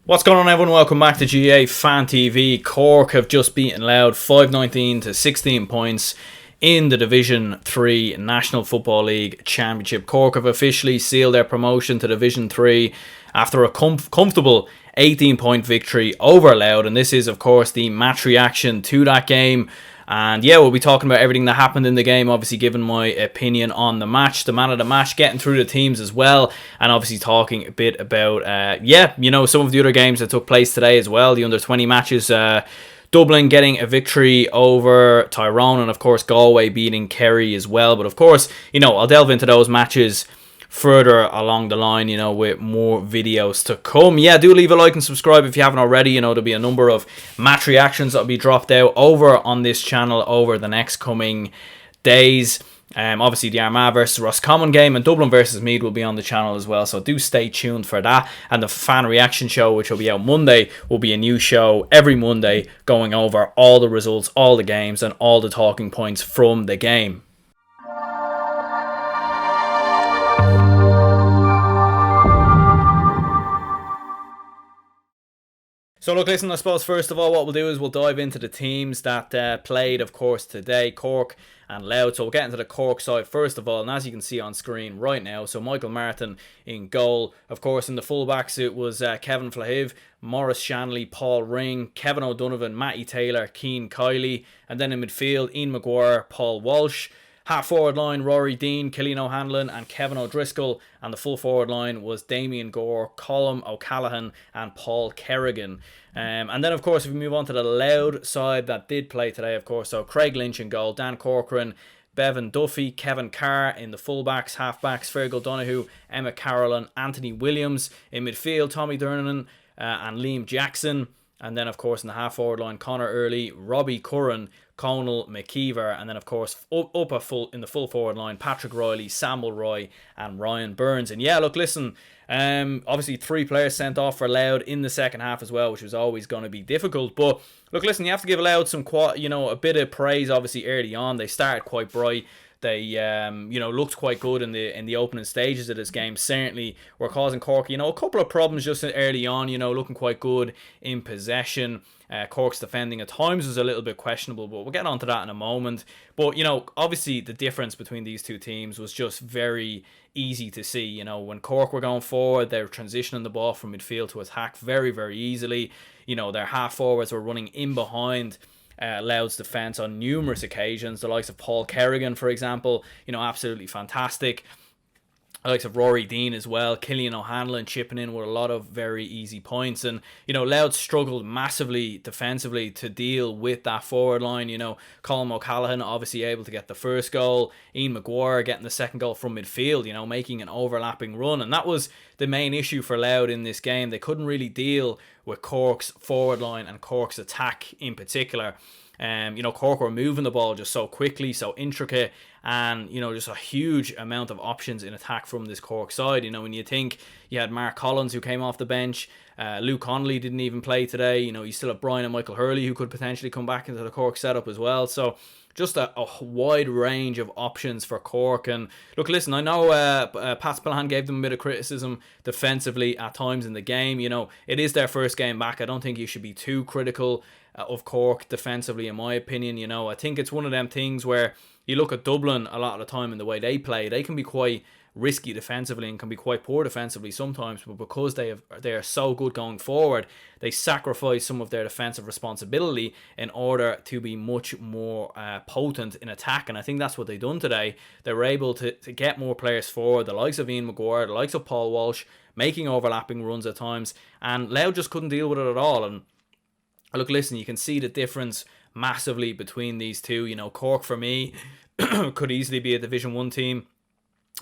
What's going on, everyone? Welcome back to GA Fan TV. Cork have just beaten Louth 5-19 to 16 points in the Division 3 National Football League Championship. Cork have officially sealed their promotion to Division 3 after a comfortable 18-point victory over Louth, and this is, of course, the match reaction to that game. And yeah, we'll be talking about everything that happened in the game, obviously giving my opinion on the match, the man of the match, getting through the teams as well, and obviously talking a bit about, some of the other games that took place today as well, the under-20 matches. Dublin getting a victory over Tyrone, and of course Galway beating Kerry as well. But of course, I'll delve into those matches further along the line, with more videos to come. Yeah, do leave a like and subscribe if you haven't already. There'll be a number of match reactions that'll be dropped out over on this channel over the next coming days. Obviously the Armagh versus Roscommon game and Dublin versus Meath will be on the channel as well, so do stay tuned for that. And the fan reaction show, which will be out Monday, will be a new show every Monday going over all the results, all the games, and all the talking points from the game. So look, listen, I suppose first of all what we'll do is we'll dive into the teams that played, of course, today, Cork and Louth. So we'll get into the Cork side first of all, and as you can see on screen right now, so Michael Martin in goal. Of course, in the fullbacks it was Kevin Flahiv, Maurice Shanley, Paul Ring, Kevin O'Donovan, Matty Taylor, Cian Kiley, and then in midfield, Ian Maguire, Paul Walsh. Half forward line, Rory Dean, Cillian O'Hanlon and Kevin O'Driscoll, and the full forward line was Damien Gore, Colm O'Callaghan and Paul Kerrigan. And then of course if we move on to the Louth side that did play today, of course, so Craig Lynch in goal, Dan Corcoran, Bevan Duffy, Kevin Carr in the fullbacks, halfbacks, Fergal Donoghue, Emma Carroll and Anthony Williams. In midfield, Tommy Dernan and Liam Jackson. And then, of course, in the half-forward line, Connor Early, Robbie Curran, Conal McKeever, and then, of course, in the full forward line, Patrick Riley, Samuel Roy, and Ryan Burns. And yeah, look, listen, obviously 3 players sent off for Louth in the second half as well, which was always going to be difficult. But look, listen, you have to give Louth some, a bit of praise, obviously, early on. They started quite bright. They, looked quite good in the opening stages of this game. Certainly were causing Cork, a couple of problems just early on, looking quite good in possession. Cork's defending at times was a little bit questionable, but we'll get onto that in a moment. But, obviously the difference between these two teams was just very easy to see. When Cork were going forward, they were transitioning the ball from midfield to attack very, very easily. Their half forwards were running in behind Louth's defence on numerous occasions. The likes of Paul Kerrigan, for example, absolutely fantastic. The likes of Rory Dean as well, Cillian O'Hanlon chipping in with a lot of very easy points. And, Louth struggled massively defensively to deal with that forward line. Colm O'Callaghan obviously able to get the first goal. Ian Maguire getting the second goal from midfield, making an overlapping run. And that was the main issue for Louth in this game. They couldn't really deal with Cork's forward line and Cork's attack in particular. Cork were moving the ball just so quickly, so intricate, and just a huge amount of options in attack from this Cork side. When you think you had Mark Collins who came off the bench, Luke Connolly didn't even play today. You still have Brian and Michael Hurley who could potentially come back into the Cork setup as well. So just a wide range of options for Cork. And look, listen, I know Pat Spillane gave them a bit of criticism defensively at times in the game. It is their first game back. I don't think you should be too critical of Cork defensively, in my opinion. I think it's one of them things where you look at Dublin a lot of the time in the way they play. They can be quite risky defensively and can be quite poor defensively sometimes, but because they are so good going forward, they sacrifice some of their defensive responsibility in order to be much more potent in attack. And I think that's what they've done today. They were able to get more players forward, the likes of Ian Maguire, the likes of Paul Walsh, making overlapping runs at times, and Louth just couldn't deal with it at all. And look, listen, you can see the difference massively between these two. Cork, for me, could easily be a Division 1 team.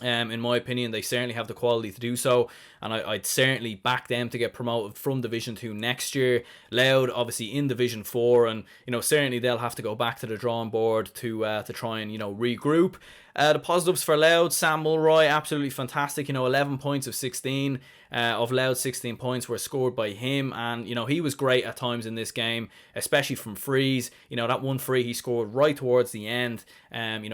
In my opinion, they certainly have the quality to do so, and I'd certainly back them to get promoted from Division 2 next year. Louth obviously in Division 4, and certainly they'll have to go back to the drawing board to try and regroup. The positives for Louth: Sam Mulroy, absolutely fantastic. 11 points of 16. of Louth's 16 points were scored by him, and he was great at times in this game, especially from frees. That one free he scored right towards the end,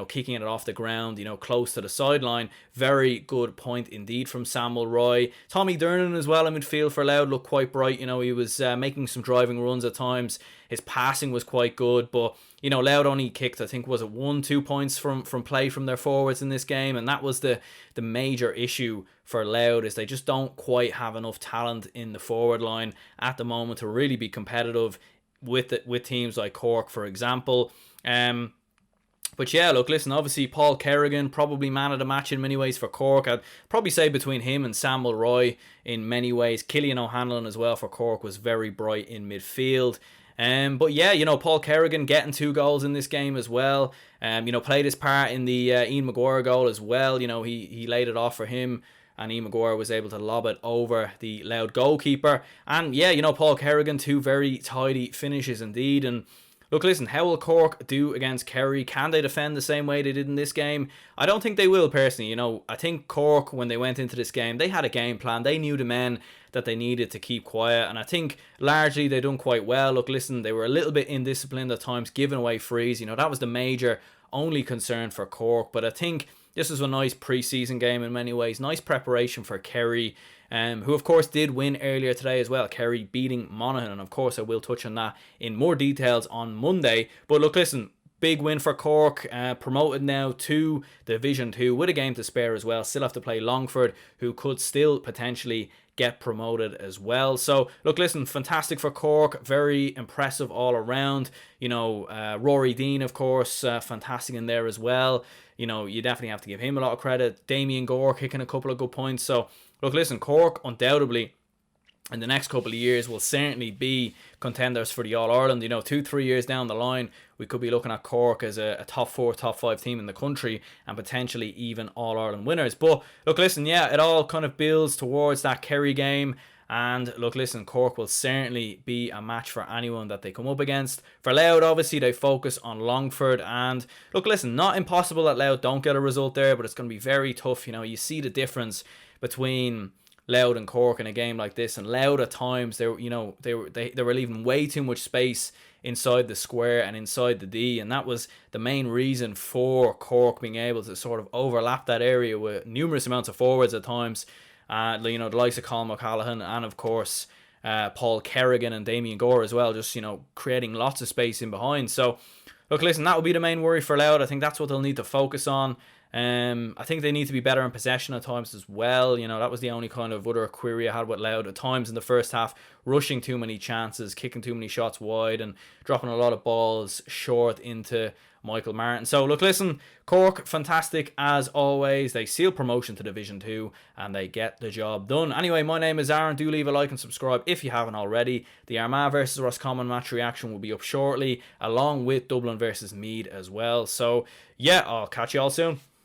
kicking it off the ground, close to the sideline. Very good point indeed from Samuel Roy. Tommy Dernan as well in midfield for Louth looked quite bright. He was making some driving runs at times. His passing was quite good, but Louth only kicked, I think, was it 1-2 points from play from their forwards in this game, and that was the major issue for Louth, is they just don't quite have enough talent in the forward line at the moment to really be competitive with teams like Cork, for example. But yeah, look, listen, obviously Paul Kerrigan, probably man of the match in many ways for Cork. I'd probably say between him and Samuel Roy in many ways. Killian O'Hanlon as well for Cork was very bright in midfield. But yeah, Paul Kerrigan getting 2 goals in this game as well. Played his part in the Ian Maguire goal as well. He laid it off for him, and Ian Maguire was able to lob it over the Louth goalkeeper. And yeah, Paul Kerrigan, 2 very tidy finishes indeed. And look, listen, how will Cork do against Kerry? Can they defend the same way they did in this game? I don't think they will, personally. I think Cork, when they went into this game, they had a game plan. They knew the men that they needed to keep quiet, and I think largely they done quite well. Look, listen, they were a little bit indisciplined at times, giving away frees. That was the major only concern for Cork, but I think this was a nice pre-season game in many ways. Nice preparation for Kerry, who of course did win earlier today as well. Kerry beating Monaghan, and of course I will touch on that in more details on Monday. But look, listen, big win for Cork, promoted now to Division 2 with a game to spare as well. Still have to play Longford, who could still potentially get promoted as well. So look, listen, fantastic for Cork, very impressive all around. Rory Dean, of course, fantastic in there as well. You definitely have to give him a lot of credit. Damien Gore kicking a couple of good points. So look, listen, Cork undoubtedly in the next couple of years will certainly be contenders for the All-Ireland. 2-3 years down the line, we could be looking at Cork as a top 4, top 5 team in the country, and potentially even All-Ireland winners. But look, listen, yeah, it all kind of builds towards that Kerry game. And look, listen, Cork will certainly be a match for anyone that they come up against. For Louth, obviously, they focus on Longford. And look, listen, not impossible that Louth don't get a result there, but it's going to be very tough. You see the difference between Louth and Cork in a game like this, and Louth at times they were leaving way too much space inside the square and inside the D, and that was the main reason for Cork being able to sort of overlap that area with numerous amounts of forwards at times. The likes of Colin O'Callaghan and of course Paul Kerrigan and Damien Gore as well, just creating lots of space in behind. So look, listen, that will be the main worry for Louth. I think that's what they'll need to focus on. I think they need to be better in possession at times as well. That was the only kind of other query I had with Louth at times in the first half, rushing too many chances, kicking too many shots wide, and dropping a lot of balls short into Michael Martin. So look, listen, Cork, fantastic as always. They seal promotion to Division 2 and they get the job done. Anyway, my name is Aaron. Do leave a like and subscribe if you haven't already. The Armagh versus Roscommon match reaction will be up shortly, along with Dublin versus Meath as well. So yeah, I'll catch you all soon.